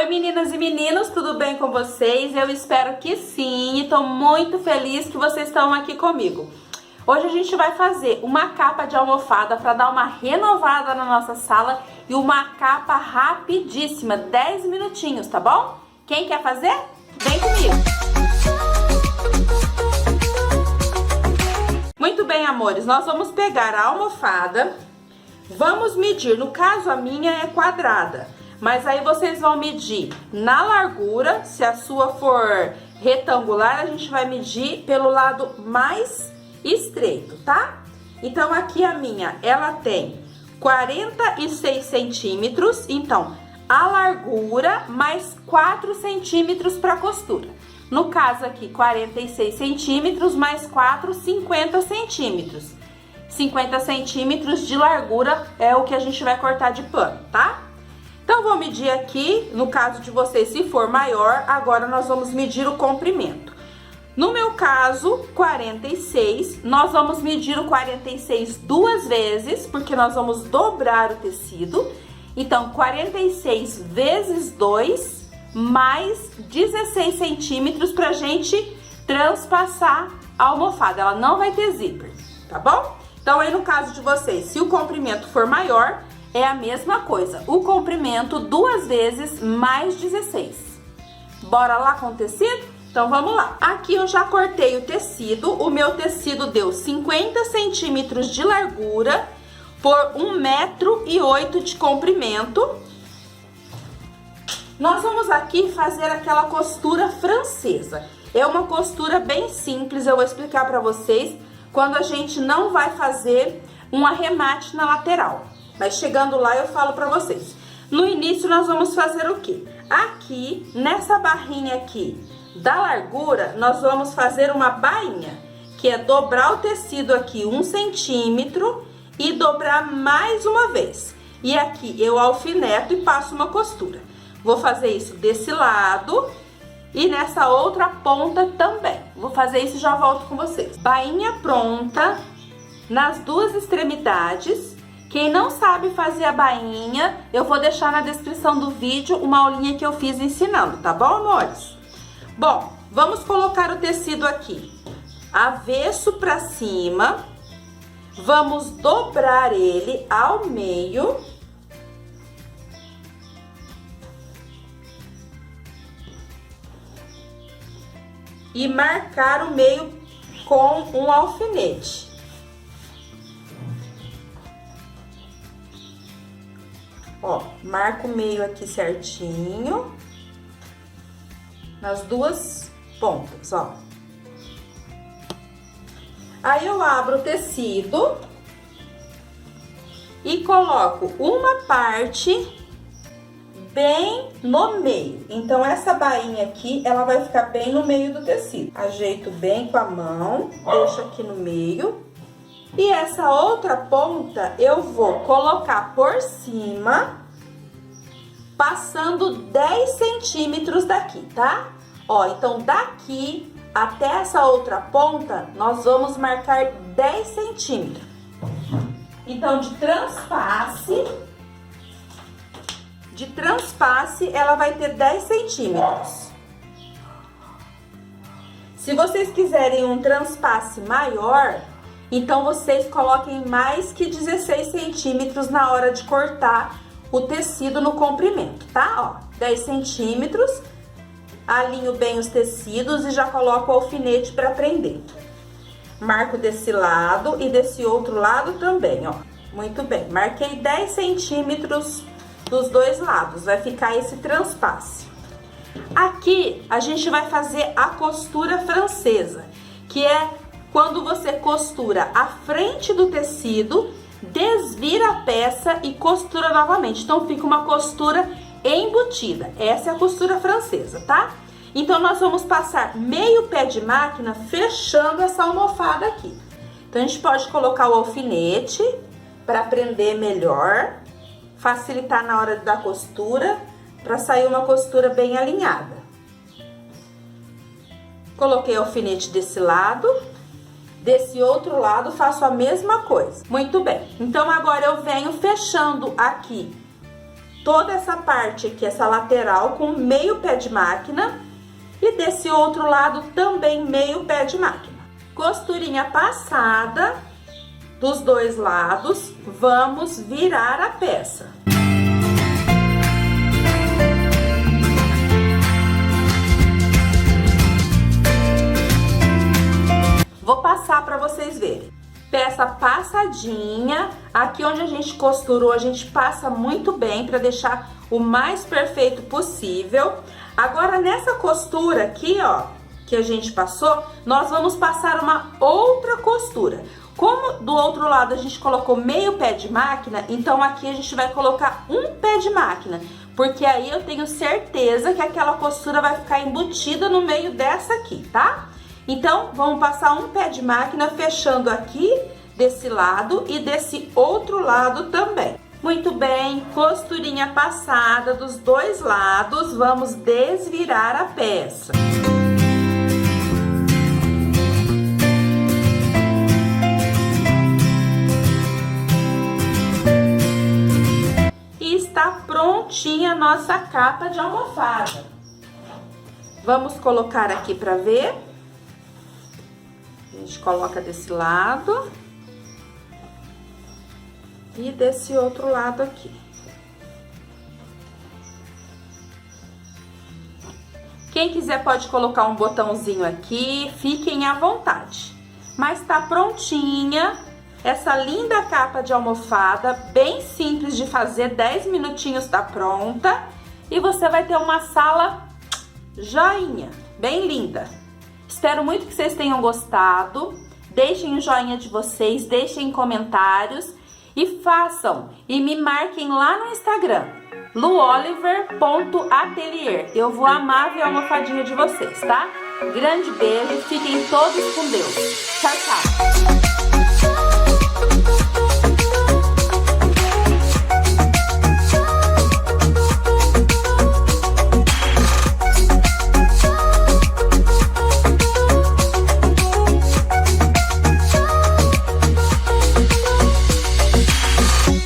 Oi meninas e meninos, tudo bem com vocês? Eu espero que sim e tô muito feliz que vocês estão aqui comigo. Hoje a gente vai fazer uma capa de almofada para dar uma renovada na nossa sala e uma capa rapidíssima, 10 minutinhos, tá bom? Quem quer fazer? Vem comigo! Muito bem, amores, nós vamos pegar a almofada, vamos medir, no caso a minha é quadrada, mas aí vocês vão medir na largura, se a sua for retangular, a gente vai medir pelo lado mais estreito, tá? Então aqui a minha, ela tem 46 centímetros, então a largura mais 4 centímetros para costura. No caso aqui, 46 centímetros mais 4, 50 centímetros. 50 centímetros de largura é o que a gente vai cortar de pano, tá? Então, vou medir aqui, no caso de vocês, se for maior, agora nós vamos medir o comprimento. No meu caso, 46, nós vamos medir o 46 duas vezes, porque nós vamos dobrar o tecido. Então, 46 vezes 2, mais 16 centímetros pra gente transpassar a almofada. Ela não vai ter zíper, tá bom? Então, aí no caso de vocês, se o comprimento for maior, é a mesma coisa. O comprimento duas vezes mais 16. Bora lá com o tecido? Então, vamos lá. Aqui eu já cortei o tecido. O meu tecido deu 50 centímetros de largura por 1,8 m de comprimento. Nós vamos aqui fazer aquela costura francesa. É uma costura bem simples, eu vou explicar pra vocês quando a gente não vai fazer um arremate na lateral. Mas chegando lá eu falo pra vocês. No início nós vamos fazer o quê? Aqui, nessa barrinha aqui da largura, nós vamos fazer uma bainha, que é dobrar o tecido aqui 1 centímetro e dobrar mais uma vez. E aqui eu alfineto e passo uma costura. Vou fazer isso desse lado e nessa outra ponta também. Vou fazer isso e já volto com vocês. Bainha pronta nas duas extremidades. Quem não sabe fazer a bainha, eu vou deixar na descrição do vídeo uma aulinha que eu fiz ensinando, tá bom, amores? Bom, vamos colocar o tecido aqui avesso pra cima. Vamos dobrar ele ao meio. E marcar o meio com um alfinete. Ó, marco o meio aqui certinho. Nas duas pontas, ó. Aí eu abro o tecido e coloco uma parte bem no meio. Então, essa bainha aqui, ela vai ficar bem no meio do tecido. Ajeito bem com a mão, deixo aqui no meio. E essa outra ponta, eu vou colocar por cima, passando 10 centímetros daqui, tá? Ó, então, daqui até essa outra ponta, nós vamos marcar 10 centímetros. Então, de transpasse, ela vai ter 10 centímetros. Se vocês quiserem um transpasse maior, então vocês coloquem mais que 16 centímetros na hora de cortar o tecido no comprimento, tá? Ó, 10 centímetros, alinho bem os tecidos e já coloco o alfinete para prender. Marco desse lado e desse outro lado também, ó. Muito bem, marquei 10 centímetros dos dois lados, vai ficar esse transpasse. Aqui a gente vai fazer a costura francesa, que é quando você costura a frente do tecido, desvira a peça e costura novamente. Então fica uma costura embutida. Essa é a costura francesa, tá? Então nós vamos passar meio pé de máquina fechando essa almofada aqui. Então a gente pode colocar o alfinete para prender melhor, facilitar na hora da costura, para sair uma costura bem alinhada. Coloquei o alfinete desse lado, desse outro lado faço a mesma coisa. Muito bem, então agora eu venho fechando aqui toda essa parte aqui, essa lateral, com meio pé de máquina. E desse outro lado também meio pé de máquina. Costurinha passada dos dois lados, vamos virar a peça. Vou passar para vocês verem. Peça passadinha, aqui onde a gente costurou, a gente passa muito bem para deixar o mais perfeito possível. Agora, nessa costura aqui, ó, que a gente passou, nós vamos passar uma outra costura. Como do outro lado a gente colocou meio pé de máquina, então aqui a gente vai colocar um pé de máquina, porque aí eu tenho certeza que aquela costura vai ficar embutida no meio dessa aqui, tá? Então, vamos passar um pé de máquina fechando aqui desse lado e desse outro lado também. Muito bem, costurinha passada dos dois lados, vamos desvirar a peça. E está prontinha a nossa capa de almofada. Vamos colocar aqui para ver. A gente coloca desse lado e desse outro lado aqui. Quem quiser pode colocar um botãozinho aqui, fiquem à vontade. Mas tá prontinha essa linda capa de almofada, bem simples de fazer, 10 minutinhos tá pronta. E você vai ter uma sala joinha, bem linda. Espero muito que vocês tenham gostado. Deixem o joinha de vocês, deixem comentários e façam e me marquem lá no Instagram, luoliver.atelier. Eu vou amar ver a almofadinha de vocês, tá? Grande beijo, fiquem todos com Deus. Tchau, tchau!